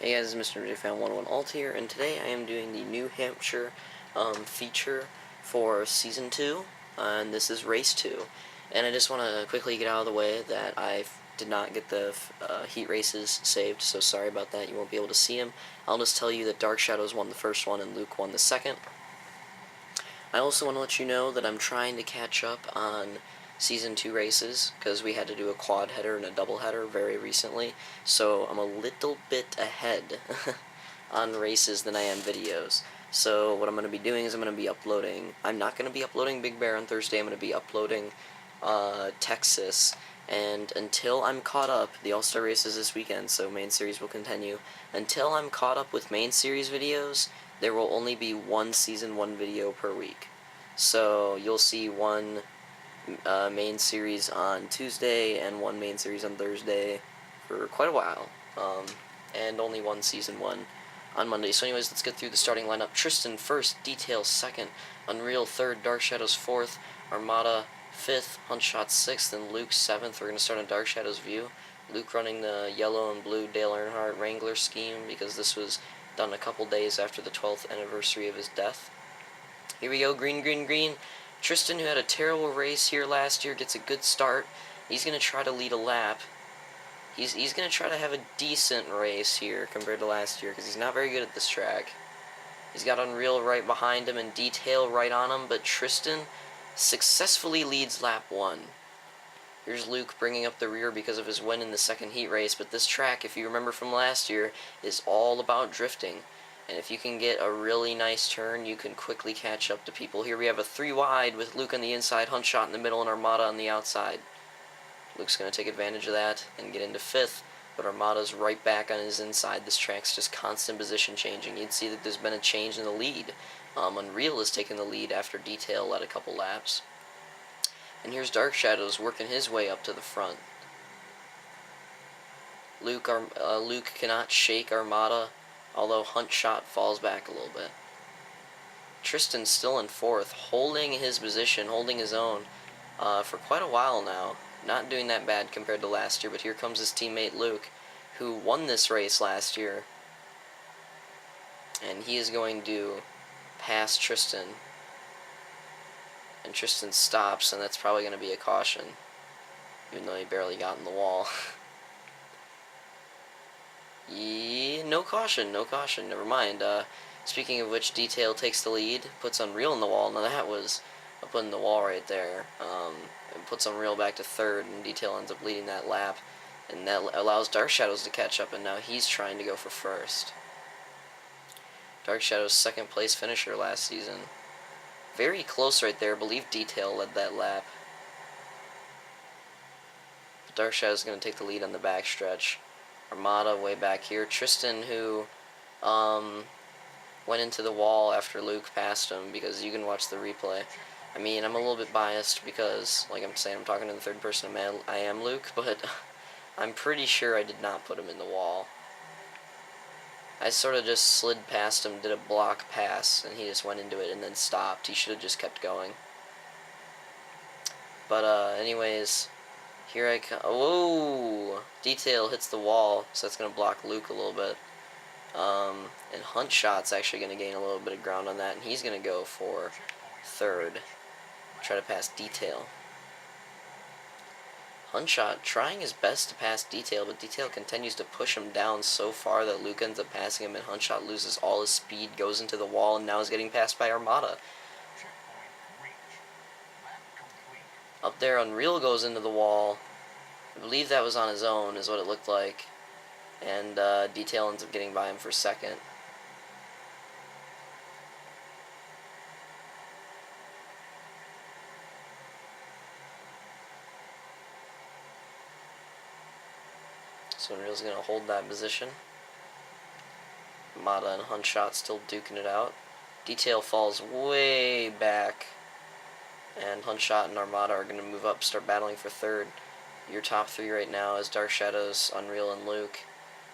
Hey guys, it's Mr. JFan11 Alt here, and today I am doing the New Hampshire feature for Season 2, and this is Race 2. And I just want to quickly get out of the way that I did not get the heat races saved, so sorry about that, you won't be able to see them. I'll just tell you that Dark Shadows won the first one and Luke won the second. I also want to let you know that I'm trying to catch up on Season 2 races, because we had to do a quad header and a double header very recently, so I'm a little bit ahead on races than I am videos. So what I'm going to be doing is I'm not going to be uploading Big Bear on Thursday, I'm going to be uploading Texas, and until I'm caught up, the All-Star race is this weekend, so main series will continue. Until I'm caught up with main series videos, there will only be one Season 1 video per week. So you'll see one main series on Tuesday and one main series on Thursday for quite a while, and only one Season 1 on Monday. So anyways, let's get through the starting lineup. Tristan first, Detail second, Unreal third, Dark Shadows fourth, Armada fifth, Huntshot sixth, and Luke seventh. We're going to start on Dark Shadows view. Luke running the yellow and blue Dale Earnhardt Wrangler scheme because this was done a couple days after the 12th anniversary of his death. Here we go, green, green, green. Tristan, who had a terrible race here last year, gets a good start. He's going to try to lead a lap. He's going to try to have a decent race here compared to last year because he's not very good at this track. He's got Unreal right behind him and Detail right on him, but Tristan successfully leads lap 1. Here's Luke bringing up the rear because of his win in the second heat race, but this track, if you remember from last year, is all about drifting. And if you can get a really nice turn, you can quickly catch up to people. Here we have a 3 wide with Luke on the inside, Huntshot in the middle, and Armada on the outside. Luke's going to take advantage of that and get into 5th, but Armada's right back on his inside. This track's just constant position changing. You'd see that there's been a change in the lead. Unreal is taking the lead after Detail led a couple laps. And here's Dark Shadows working his way up to the front. Luke cannot shake Armada, although Huntshot falls back a little bit. Tristan's still in 4th, holding his position, holding his own for quite a while now. Not doing that bad compared to last year, but here comes his teammate Luke, who won this race last year. And he is going to pass Tristan. And Tristan stops, and that's probably going to be a caution, even though he barely got in the wall. No caution, no caution, never mind. Speaking of which, Detail takes the lead, puts Unreal in the wall. Now that was a put in the wall right there. And puts Unreal back to 3rd, and Detail ends up leading that lap. And that allows Dark Shadows to catch up, and now he's trying to go for 1st. Dark Shadows' 2nd place finisher last season. Very close right there. I believe Detail led that lap. But Dark Shadow's going to take the lead on the backstretch. Armada way back here. Tristan, who went into the wall after Luke passed him, because you can watch the replay. I mean, I'm a little bit biased because, like I'm saying, I'm talking in the third person. I am Luke, but I'm pretty sure I did not put him in the wall. I sort of just slid past him, did a block pass, and he just went into it and then stopped. He should have just kept going. But anyways, here I come. Whoa! Detail hits the wall, so that's going to block Luke a little bit. And Huntshot's actually going to gain a little bit of ground on that, and he's going to go for 3rd. Try to pass Detail. Huntshot trying his best to pass Detail, but Detail continues to push him down so far that Luke ends up passing him, and Huntshot loses all his speed, goes into the wall, and now is getting passed by Armada. Up there, Unreal goes into the wall. I believe that was on his own, is what it looked like. And Detail ends up getting by him for 2nd. So Unreal's going to hold that position. Armada and Huntshot still duking it out. Detail falls way back. And Huntshot and Armada are going to move up, start battling for 3rd. Your top 3 right now is Dark Shadows, Unreal, and Luke,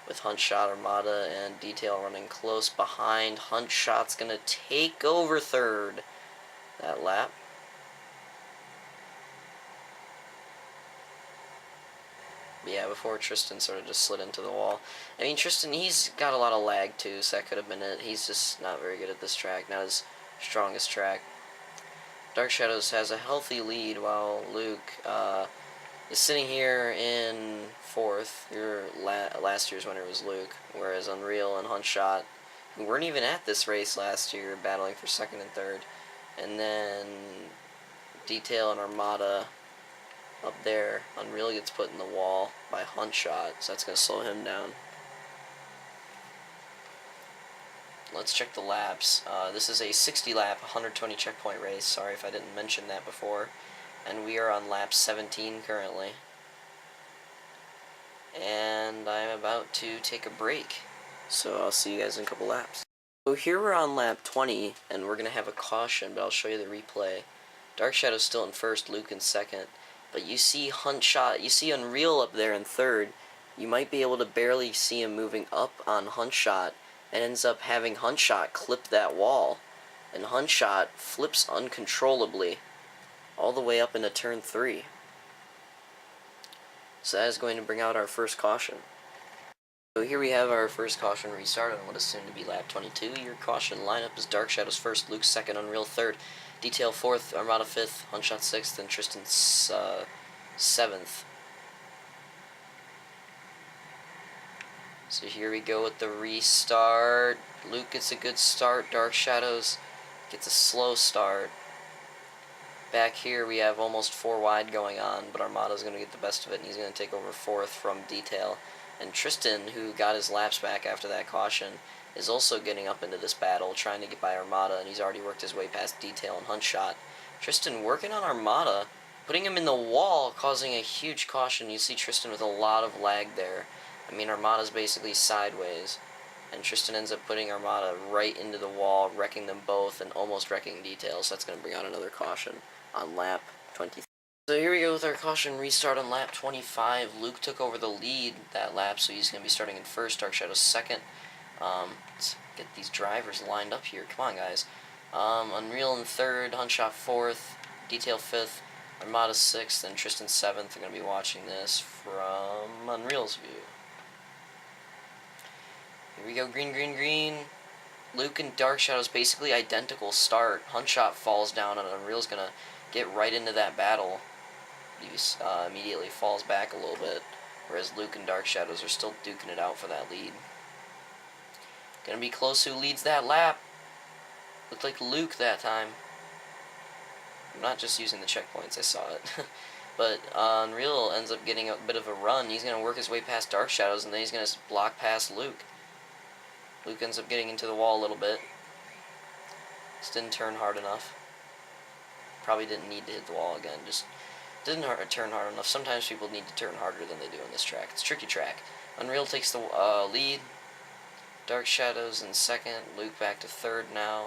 with Huntshot, Armada, and Detail running close behind. Huntshot's going to take over 3rd that lap. yeah, before Tristan sort of just slid into the wall. I mean, Tristan, he's got a lot of lag too, so that could have been it. He's just not very good at this track, not his strongest track. Dark Shadows has a healthy lead while Luke is sitting here in 4th. Last year's winner was Luke, whereas Unreal and Huntshot, who weren't even at this race last year, battling for 2nd and 3rd. And then Detail and Armada up there. Unreal gets put in the wall by Huntshot, so that's going to slow him down. Let's check the laps. This is a 60 lap, 120 checkpoint race. Sorry if I didn't mention that before. And we are on lap 17 currently. And I'm about to take a break. So I'll see you guys in a couple laps. So here we're on lap 20, and we're going to have a caution, but I'll show you the replay. Dark Shadow's still in 1st, Luke in 2nd. But you see Huntshot, you see Unreal up there in 3rd. You might be able to barely see him moving up on Huntshot, and ends up having Huntshot clip that wall. And Huntshot flips uncontrollably all the way up into turn 3. So that is going to bring out our first caution. So here we have our first caution restart on what is soon to be lap 22. Your caution lineup is Dark Shadows 1st, Luke 2nd, Unreal 3rd, Detail 4th, Armada 5th, Huntshot 6th, and Tristan 7th. So here we go with the restart. Luke gets a good start. Dark Shadows gets a slow start. Back here we have almost 4 wide going on, but Armada's going to get the best of it, and he's going to take over 4th from Detail. And Tristan, who got his laps back after that caution, is also getting up into this battle, trying to get by Armada, and he's already worked his way past Detail and Huntshot. Tristan working on Armada, putting him in the wall, causing a huge caution. You see Tristan with a lot of lag there. I mean, Armada's basically sideways, and Tristan ends up putting Armada right into the wall, wrecking them both, and almost wrecking Detail, so that's going to bring out another caution on lap 23. So here we go with our caution restart on lap 25. Luke took over the lead that lap, so he's going to be starting in 1st, Dark Shadows 2nd. Let's get these drivers lined up here. Come on, guys. Unreal in 3rd, Huntshot 4th, Detail 5th, Armada 6th, and Tristan 7th. I'm going to be watching this from Unreal's view. Here we go, green, green, green. Luke and Dark Shadow's basically identical start. Huntshot falls down, and Unreal's going to get right into that battle. He immediately falls back a little bit, whereas Luke and Dark Shadows are still duking it out for that lead. Gonna be close who leads that lap. Looked like Luke that time. I'm not just using the checkpoints, I saw it. But Unreal ends up getting a bit of a run. He's gonna work his way past Dark Shadows, and then he's gonna block past Luke. Luke ends up getting into the wall a little bit. Just didn't turn hard enough. Probably didn't need to hit the wall again, just didn't turn hard enough. Sometimes people need to turn harder than they do in this track. It's a tricky track. Unreal takes the lead. Dark Shadows in 2nd. Luke back to 3rd now.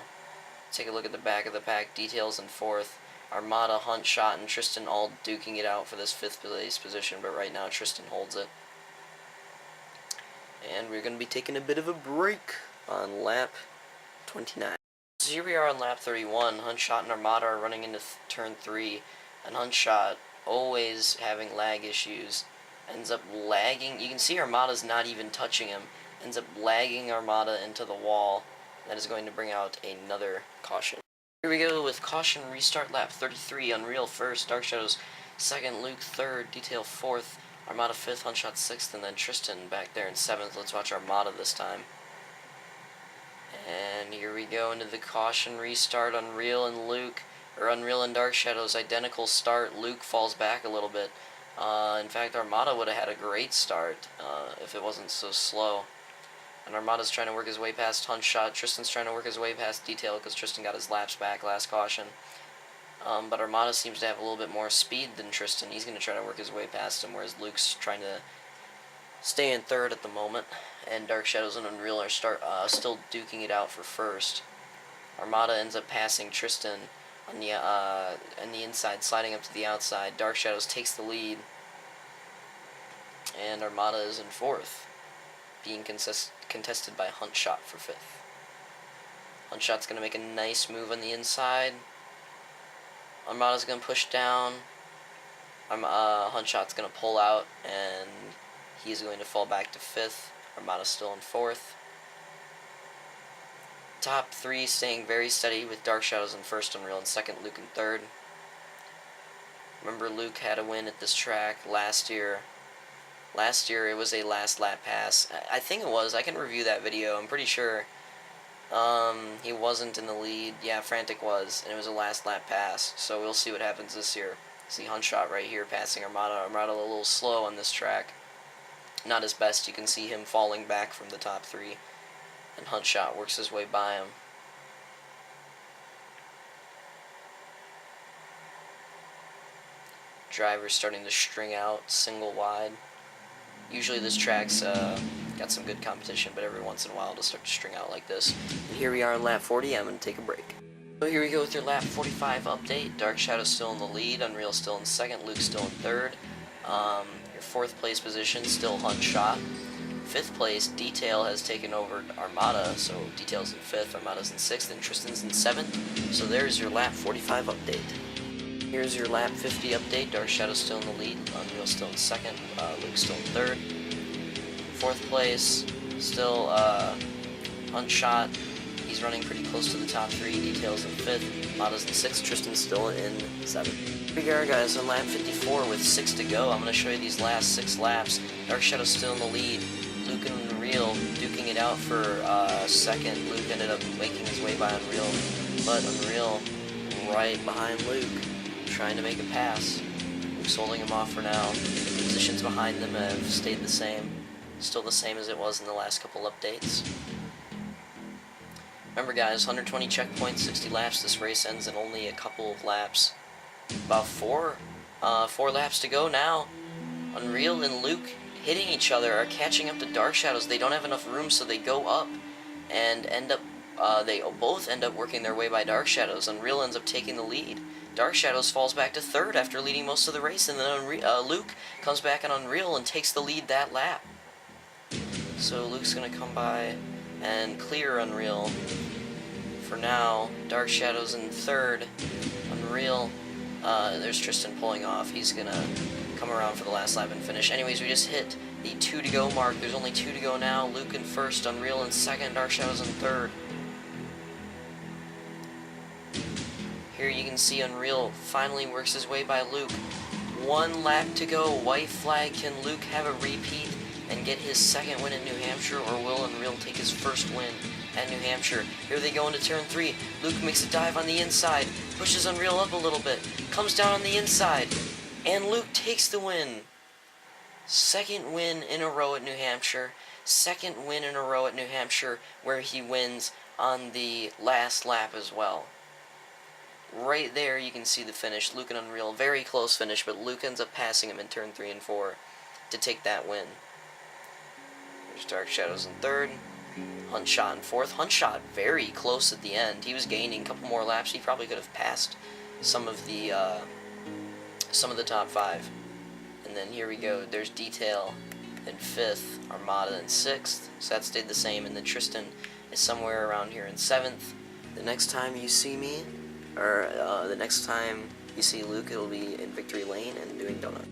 Take a look at the back of the pack. Details in 4th. Armada, Huntshot, and Tristan all duking it out for this 5th place position, but right now Tristan holds it. And we're going to be taking a bit of a break on lap 29. So here we are on lap 31. Huntshot and Armada are running into turn 3, and Huntshot, always having lag issues, ends up lagging. You can see Armada's not even touching him. Ends up lagging Armada into the wall. That is going to bring out another caution. Here we go with caution restart lap 33. Unreal 1st, Dark Shadows 2nd, Luke 3rd, Detail 4th, Armada 5th, Huntshot 6th, and then Tristan back there in 7th. Let's watch Armada this time. And here we go into the caution restart. Unreal and Luke, or Unreal and Dark Shadows, identical start. Luke falls back a little bit. In fact, Armada would have had a great start if it wasn't so slow. And Armada's trying to work his way past Huntshot. Tristan's trying to work his way past Detail because Tristan got his laps back last caution. But Armada seems to have a little bit more speed than Tristan. He's going to try to work his way past him, whereas Luke's trying to stay in 3rd at the moment. And Dark Shadows and Unreal are still duking it out for 1st. Armada ends up passing Tristan on the inside, sliding up to the outside. Dark Shadows takes the lead, and Armada is in 4th, being contested by Huntshot for 5th. Huntshot's going to make a nice move on the inside. Armada's going to push down. Huntshot's going to pull out, and he's going to fall back to 5th. Armada's still in 4th. Top 3 staying very steady with Dark Shadows in 1st, Unreal in 2nd, Luke in 3rd. Remember, Luke had a win at this track last year. Last year it was a last lap pass. I think it was. I can review that video. I'm pretty sure he wasn't in the lead. Yeah, Frantic was, and it was a last lap pass. So we'll see what happens this year. See Huntshot right here passing Armada. Armada a little slow on this track. Not his best. You can see him falling back from the top 3. And Huntshot works his way by him. Driver's starting to string out single wide. Usually this track's got some good competition, but every once in a while it'll start to string out like this. And here we are in lap 40. I'm going to take a break. So here we go with your lap 45 update. Dark Shadow's still in the lead. Unreal still in 2nd. Luke's still in 3rd. Your 4th place position still Huntshot. 5th place, Detail has taken over Armada, so Detail's in 5th, Armada's in 6th, and Tristan's in 7th. So there's your lap 45 update. Here's your lap 50 update. Dark Shadow's still in the lead, Unreal still in 2nd, Luke's still in 3rd. 4th place, still Huntshot. He's running pretty close to the top 3. Detail's in 5th, Armada's in 6th, Tristan's still in 7th. Here we are, guys, on lap 54 with 6 to go. I'm going to show you these last 6 laps. Dark Shadow's still in the lead. Luke and Unreal duking it out for 2nd. Luke ended up making his way by Unreal, but Unreal right behind Luke, trying to make a pass. Luke's holding him off for now. The positions behind them have stayed the same. Still the same as it was in the last couple updates. Remember, guys, 120 checkpoints, 60 laps. This race ends in only a couple of laps. About 4 laps to go now. Unreal and Luke hitting each other are catching up to Dark Shadows. They don't have enough room, so they go up and they both end up working their way by Dark Shadows. Unreal ends up taking the lead. Dark Shadows falls back to 3rd after leading most of the race, and then Luke comes back on Unreal and takes the lead that lap. So Luke's going to come by and clear Unreal. For now, Dark Shadows in 3rd. Unreal, there's Tristan pulling off. He's going to come around for the last lap and finish. Anyways, we just hit the 2 to go mark. There's only 2 to go now. Luke in 1st, Unreal in 2nd, Dark Shadows in 3rd. Here you can see Unreal finally works his way by Luke. 1 lap to go. White flag. Can Luke have a repeat and get his 2nd win in New Hampshire, or will Unreal take his 1st win at New Hampshire? Here they go into turn 3. Luke makes a dive on the inside, pushes Unreal up a little bit, comes down on the inside, and Luke takes the win. 2nd win in a row at New Hampshire. 2nd win in a row at New Hampshire, where he wins on the last lap as well. Right there you can see the finish. Luke and Unreal, very close finish, but Luke ends up passing him in turn 3 and 4 to take that win. There's Dark Shadows in 3rd. Huntshot in 4th. Huntshot very close at the end. He was gaining a couple more laps. He probably could have passed some of the top 5. And then here we go. There's Detail in 5th, Armada in 6th. So that stayed the same. And then Tristan is somewhere around here in 7th. The next time you see me, or the next time you see Luke, it'll be in Victory Lane and doing donut.